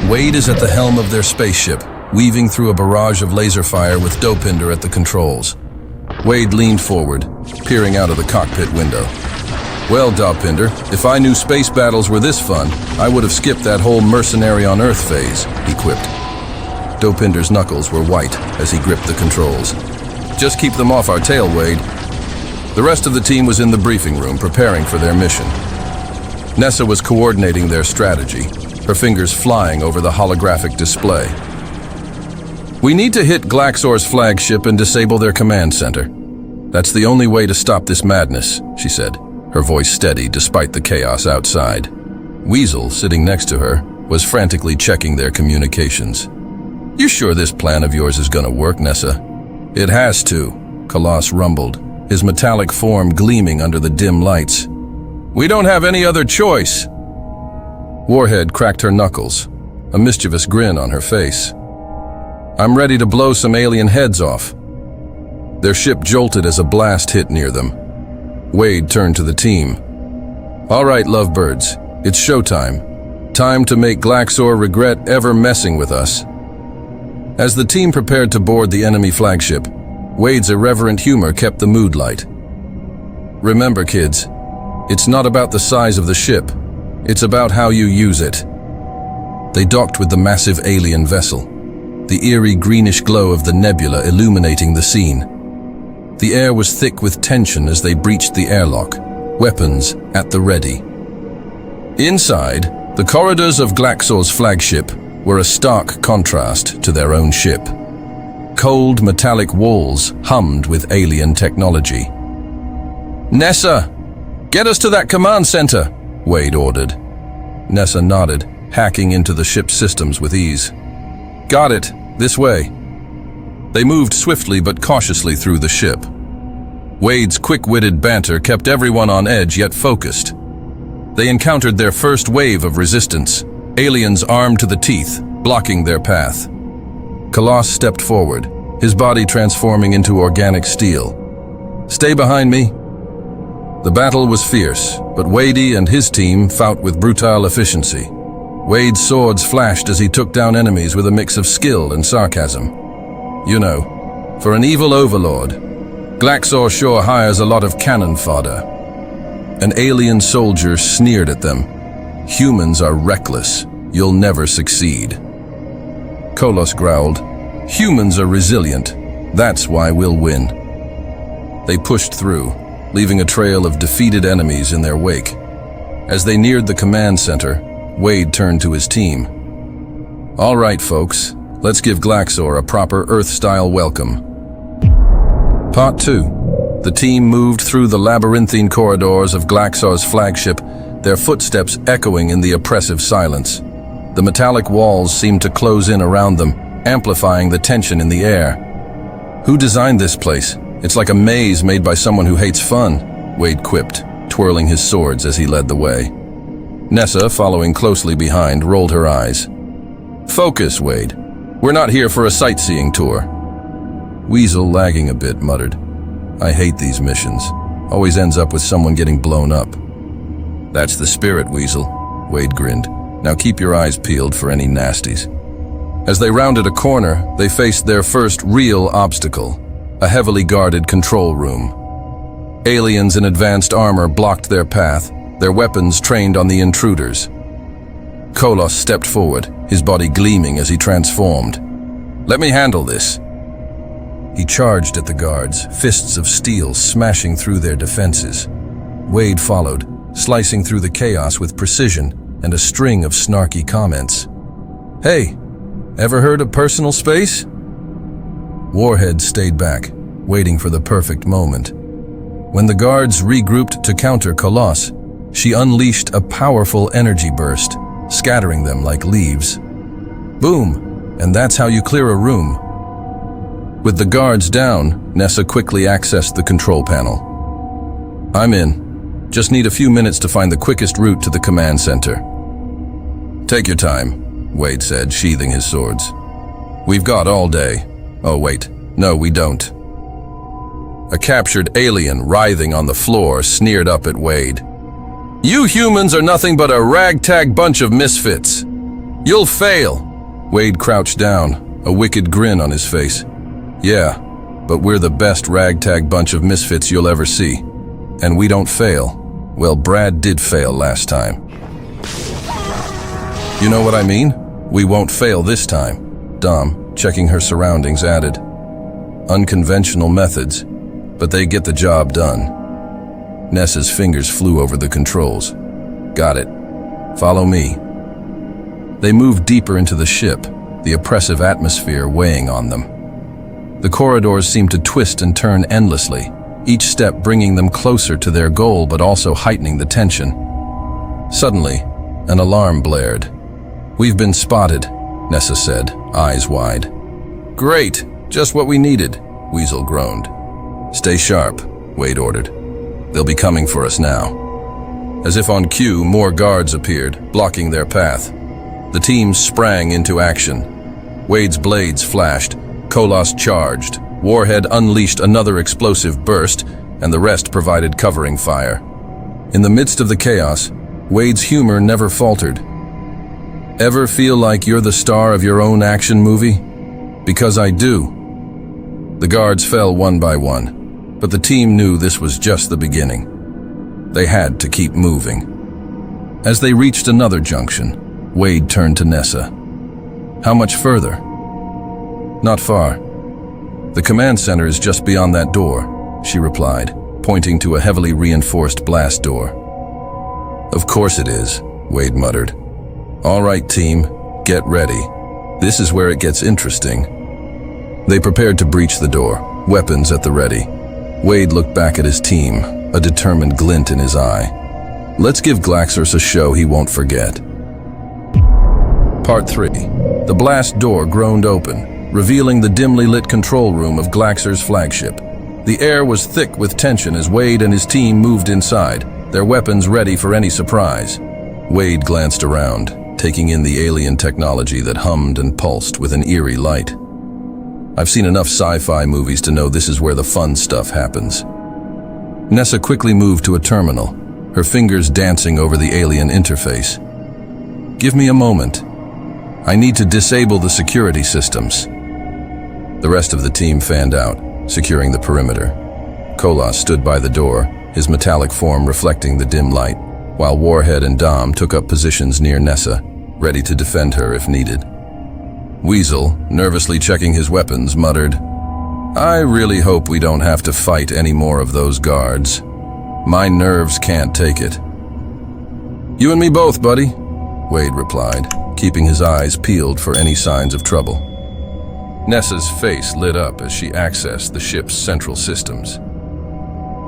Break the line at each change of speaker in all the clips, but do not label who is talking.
Wade is at the helm of their spaceship, weaving through a barrage of laser fire with Dopinder at the controls. Wade leaned forward, peering out of the cockpit window. Well, Dopinder, if I knew space battles were this fun, I would have skipped that whole mercenary on Earth phase, he quipped. Dopinder's knuckles were white as he gripped the controls. Just keep them off our tail, Wade. The rest of the team was in the briefing room preparing for their mission. Nessa was coordinating their strategy, her fingers flying over the holographic display. We need to hit Glaxor's flagship and disable their command center. That's the only way to stop this madness, she said, her voice steady despite the chaos outside. Weasel, sitting next to her, was frantically checking their communications. You sure this plan of yours is gonna work, Nessa? It has to, Coloss rumbled, his metallic form gleaming under the dim lights. We don't have any other choice. Warhead cracked her knuckles, a mischievous grin on her face. I'm ready to blow some alien heads off. Their ship jolted as a blast hit near them. Wade turned to the team. All right, lovebirds, it's showtime. Time to make Glaxor regret ever messing with us. As the team prepared to board the enemy flagship, Wade's irreverent humor kept the mood light. Remember, kids, it's not about the size of the ship. It's about how you use it. They docked with the massive alien vessel, the eerie greenish glow of the nebula illuminating the scene. The air was thick with tension as they breached the airlock, weapons at the ready. Inside, the corridors of Glaxor's flagship were a stark contrast to their own ship. Cold metallic walls hummed with alien technology. Nessa, get us to that command center, Wade ordered. Nessa nodded, hacking into the ship's systems with ease. Got it, this way. They moved swiftly but cautiously through the ship. Wade's quick-witted banter kept everyone on edge yet focused. They encountered their first wave of resistance, aliens armed to the teeth, blocking their path. Coloss stepped forward, his body transforming into organic steel. Stay behind me. The battle was fierce, but Wadey and his team fought with brutal efficiency. Wade's swords flashed as he took down enemies with a mix of skill and sarcasm. You know, for an evil overlord, Glaxor sure hires a lot of cannon fodder. An alien soldier sneered at them. Humans are reckless. You'll never succeed. Coloss growled. Humans are resilient. That's why we'll win. They pushed through, leaving a trail of defeated enemies in their wake. As they neared the command center, Wade turned to his team. All right, folks, let's give Glaxor a proper Earth-style welcome. Part 2. The team moved through the labyrinthine corridors of Glaxor's flagship, their footsteps echoing in the oppressive silence. The metallic walls seemed to close in around them, amplifying the tension in the air. Who designed this place? It's like a maze made by someone who hates fun, Wade quipped, twirling his swords as he led the way. Nessa, following closely behind, rolled her eyes. Focus, Wade. We're not here for a sightseeing tour. Weasel, lagging a bit, muttered. I hate these missions. Always ends up with someone getting blown up. That's the spirit, Weasel, Wade grinned. Now keep your eyes peeled for any nasties. As they rounded a corner, they faced their first real obstacle, a heavily guarded control room. Aliens in advanced armor blocked their path, their weapons trained on the intruders. Coloss stepped forward, his body gleaming as he transformed. Let me handle this. He charged at the guards, fists of steel smashing through their defenses. Wade followed, slicing through the chaos with precision and a string of snarky comments. Hey, ever heard of personal space? Warhead stayed back, waiting for the perfect moment. When the guards regrouped to counter Coloss, she unleashed a powerful energy burst, scattering them like leaves. Boom, and that's how you clear a room. With the guards down, Nessa quickly accessed the control panel. I'm in. Just need a few minutes to find the quickest route to the command center. Take your time, Wade said, sheathing his swords. We've got all day. Oh, wait. No, we don't. A captured alien writhing on the floor sneered up at Wade. You humans are nothing but a ragtag bunch of misfits. You'll fail! Wade crouched down, a wicked grin on his face. Yeah, but we're the best ragtag bunch of misfits you'll ever see. And we don't fail. Well, Brad did fail last time. You know what I mean? We won't fail this time. Dom, checking her surroundings, added. Unconventional methods, but they get the job done. Nessa's fingers flew over the controls. Got it. Follow me. They moved deeper into the ship, the oppressive atmosphere weighing on them. The corridors seemed to twist and turn endlessly, each step bringing them closer to their goal but also heightening the tension. Suddenly, an alarm blared. We've been spotted, Nessa said, eyes wide. Great, just what we needed, Weasel groaned. Stay sharp, Wade ordered. They'll be coming for us now. As if on cue, more guards appeared, blocking their path. The team sprang into action. Wade's blades flashed, Coloss charged, Warhead unleashed another explosive burst, and the rest provided covering fire. In the midst of the chaos, Wade's humor never faltered. Ever feel like you're the star of your own action movie? Because I do. The guards fell one by one, but the team knew this was just the beginning. They had to keep moving. As they reached another junction, Wade turned to Nessa. How much further? Not far. The command center is just beyond that door, she replied, pointing to a heavily reinforced blast door. Of course it is, Wade muttered. All right, team, get ready. This is where it gets interesting. They prepared to breach the door, weapons at the ready. Wade looked back at his team, a determined glint in his eye. Let's give Glaxor a show he won't forget. Part 3. The blast door groaned open, revealing the dimly lit control room of Glaxor's flagship. The air was thick with tension as Wade and his team moved inside, their weapons ready for any surprise. Wade glanced around, taking in the alien technology that hummed and pulsed with an eerie light. I've seen enough sci-fi movies to know this is where the fun stuff happens. Nessa quickly moved to a terminal, her fingers dancing over the alien interface. Give me a moment. I need to disable the security systems. The rest of the team fanned out, securing the perimeter. Coloss stood by the door, his metallic form reflecting the dim light, while Warhead and Dom took up positions near Nessa, ready to defend her if needed. Weasel, nervously checking his weapons, muttered, I really hope we don't have to fight any more of those guards. My nerves can't take it. You and me both, buddy, Wade replied, keeping his eyes peeled for any signs of trouble. Nessa's face lit up as she accessed the ship's central systems.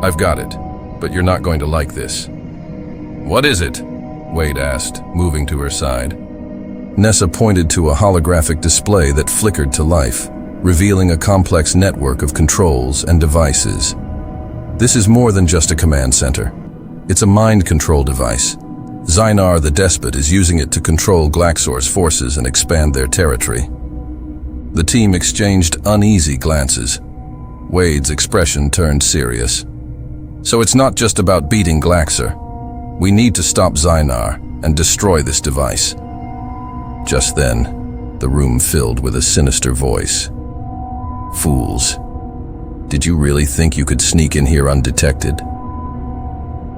I've got it, but you're not going to like this. What is it? Wade asked, moving to her side. Nessa pointed to a holographic display that flickered to life, revealing a complex network of controls and devices. This is more than just a command center. It's a mind control device. Zynar the Despot is using it to control Glaxor's forces and expand their territory. The team exchanged uneasy glances. Wade's expression turned serious. So it's not just about beating Glaxor. We need to stop Zynar and destroy this device. Just then, the room filled with a sinister voice. Fools. Did you really think you could sneak in here undetected?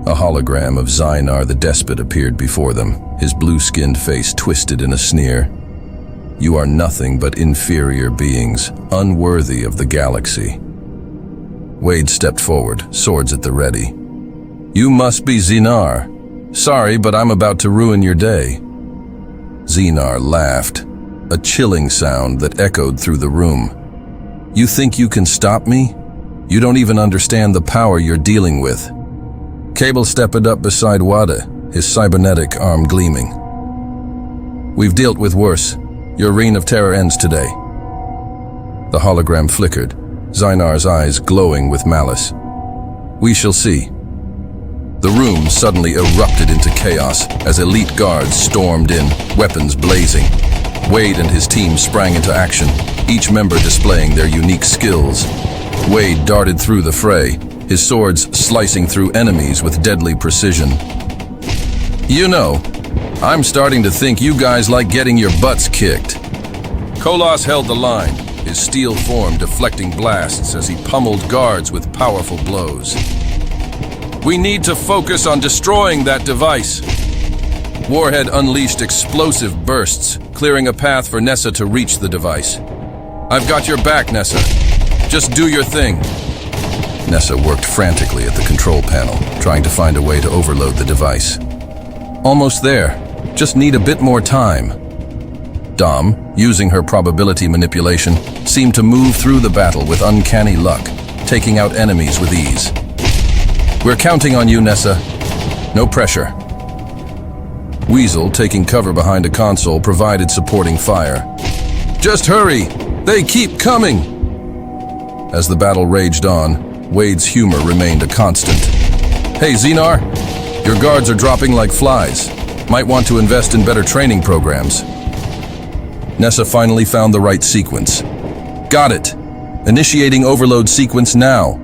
A hologram of Zynar the Despot appeared before them, his blue-skinned face twisted in a sneer. You are nothing but inferior beings, unworthy of the galaxy. Wade stepped forward, swords at the ready. You must be Zynar. Sorry, but I'm about to ruin your day. Zynar laughed, a chilling sound that echoed through the room. You think you can stop me? You don't even understand the power you're dealing with. Cable stepped up beside Wada, his cybernetic arm gleaming. We've dealt with worse. Your reign of terror ends today. The hologram flickered, Zynar's eyes glowing with malice. We shall see. The room suddenly erupted into chaos as elite guards stormed in, weapons blazing. Wade and his team sprang into action, each member displaying their unique skills. Wade darted through the fray, his swords slicing through enemies with deadly precision. You know, I'm starting to think you guys like getting your butts kicked. Coloss held the line, his steel form deflecting blasts as he pummeled guards with powerful blows. We need to focus on destroying that device. Warhead unleashed explosive bursts, clearing a path for Nessa to reach the device. I've got your back, Nessa. Just do your thing. Nessa worked frantically at the control panel, trying to find a way to overload the device. Almost there. Just need a bit more time. Dom, using her probability manipulation, seemed to move through the battle with uncanny luck, taking out enemies with ease. We're counting on you, Nessa. No pressure. Weasel, taking cover behind a console, provided supporting fire. Just hurry! They keep coming! As the battle raged on, Wade's humor remained a constant. Hey, Zynar, your guards are dropping like flies. Might want to invest in better training programs. Nessa finally found the right sequence. Got it! Initiating overload sequence now.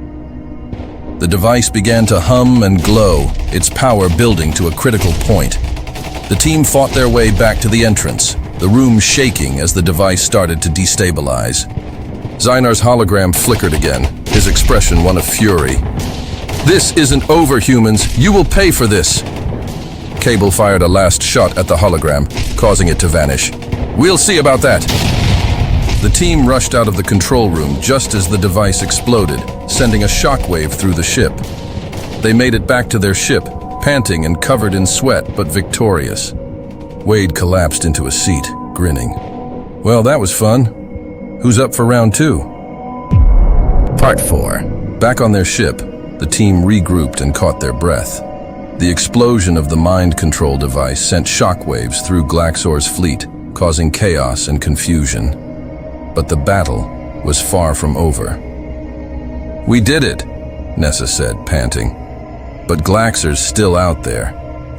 The device began to hum and glow, its power building to a critical point. The team fought their way back to the entrance, the room shaking as the device started to destabilize. Zynar's hologram flickered again, his expression one of fury. This isn't over, humans. You will pay for this. Cable fired a last shot at the hologram, causing it to vanish. We'll see about that. The team rushed out of the control room just as the device exploded, sending a shockwave through the ship. They made it back to their ship, panting and covered in sweat, but victorious. Wade collapsed into a seat, grinning. Well, that was fun. Who's up for round 2? Part 4. Back on their ship, the team regrouped and caught their breath. The explosion of the mind control device sent shockwaves through Glaxor's fleet, causing chaos and confusion. But the battle was far from over. We did it, Nessa said, panting. But Glaxor's still out there,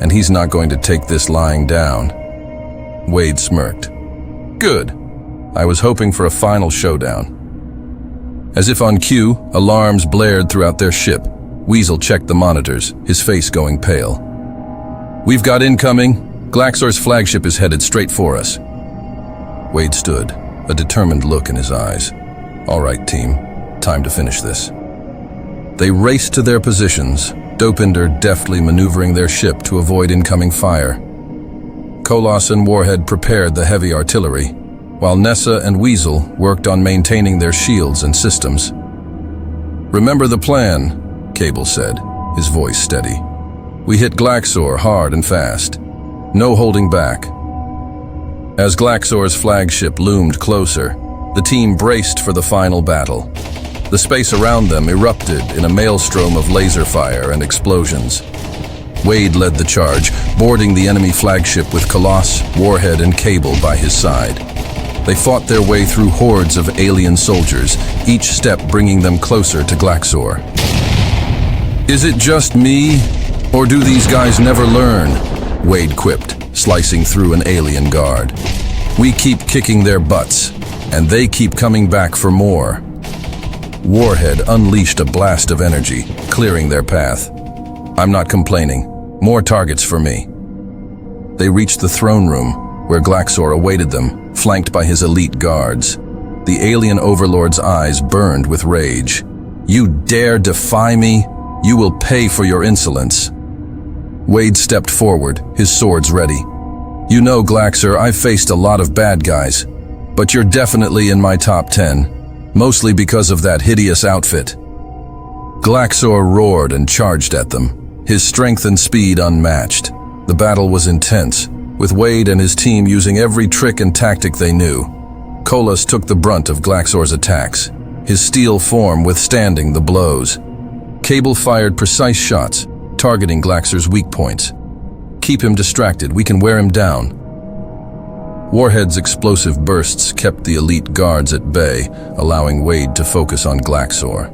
and he's not going to take this lying down. Wade smirked. Good. I was hoping for a final showdown. As if on cue, alarms blared throughout their ship. Weasel checked the monitors, his face going pale. We've got incoming. Glaxor's flagship is headed straight for us. Wade stood, a determined look in his eyes. All right, team. Time to finish this. They raced to their positions, Dopinder deftly maneuvering their ship to avoid incoming fire. Coloss and Warhead prepared the heavy artillery, while Nessa and Weasel worked on maintaining their shields and systems. Remember the plan, Cable said, his voice steady. We hit Glaxor hard and fast. No holding back. As Glaxor's flagship loomed closer, the team braced for the final battle. The space around them erupted in a maelstrom of laser fire and explosions. Wade led the charge, boarding the enemy flagship with Coloss, Warhead, and Cable by his side. They fought their way through hordes of alien soldiers, each step bringing them closer to Glaxor. Is it just me, or do these guys never learn? Wade quipped, slicing through an alien guard. We keep kicking their butts, and they keep coming back for more. Warhead unleashed a blast of energy, clearing their path. I'm not complaining. More targets for me. They reached the throne room, where Glaxor awaited them, flanked by his elite guards. The alien overlord's eyes burned with rage. You dare defy me? You will pay for your insolence. Wade stepped forward, his swords ready. You know, Glaxor, I've faced a lot of bad guys, but you're definitely in my top 10, mostly because of that hideous outfit. Glaxor roared and charged at them, his strength and speed unmatched. The battle was intense, with Wade and his team using every trick and tactic they knew. Coloss took the brunt of Glaxor's attacks, his steel form withstanding the blows. Cable fired precise shots, targeting Glaxor's weak points. Keep him distracted, we can wear him down. Warhead's explosive bursts kept the elite guards at bay, allowing Wade to focus on Glaxor.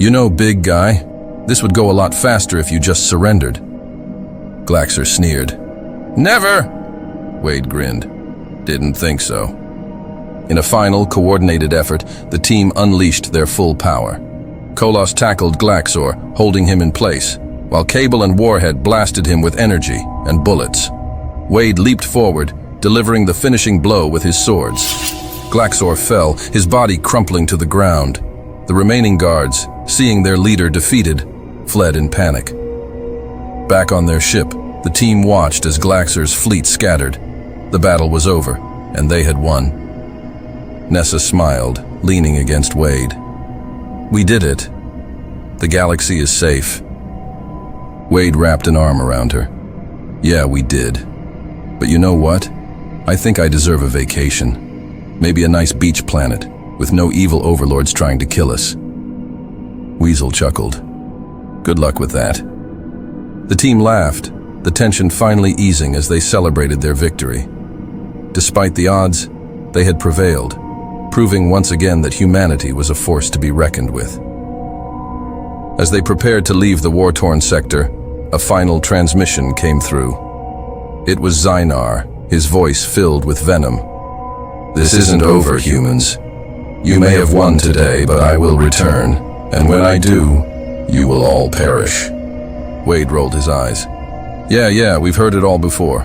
You know, big guy, this would go a lot faster if you just surrendered. Glaxor sneered. Never! Wade grinned. Didn't think so. In a final, coordinated effort, the team unleashed their full power. Coloss tackled Glaxor, holding him in place, while Cable and Warhead blasted him with energy and bullets. Wade leaped forward, delivering the finishing blow with his swords. Glaxor fell, his body crumpling to the ground. The remaining guards, seeing their leader defeated, fled in panic. Back on their ship, the team watched as Glaxor's fleet scattered. The battle was over, and they had won. Nessa smiled, leaning against Wade. "We did it. The galaxy is safe." Wade wrapped an arm around her. "Yeah, we did. But you know what? I think I deserve a vacation. Maybe a nice beach planet, with no evil overlords trying to kill us." Weasel chuckled. "Good luck with that." The team laughed, the tension finally easing as they celebrated their victory. Despite the odds, they had prevailed, proving once again that humanity was a force to be reckoned with. As they prepared to leave the war-torn sector, a final transmission came through. It was Zynar, his voice filled with venom. "This isn't over, humans. You may have won today, but I will return, and when I do, you will all perish." Wade rolled his eyes. Yeah, we've heard it all before.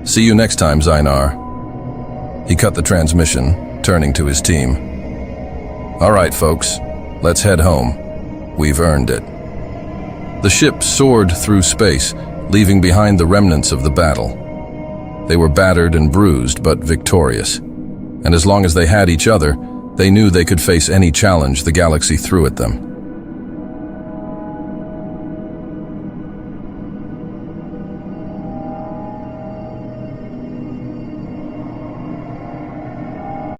See you next time, Zynar." He cut the transmission, turning to his team. "All right, folks, let's head home. We've earned it." The ship soared through space, leaving behind the remnants of the battle. They were battered and bruised, but victorious. And as long as they had each other, they knew they could face any challenge the galaxy threw at them.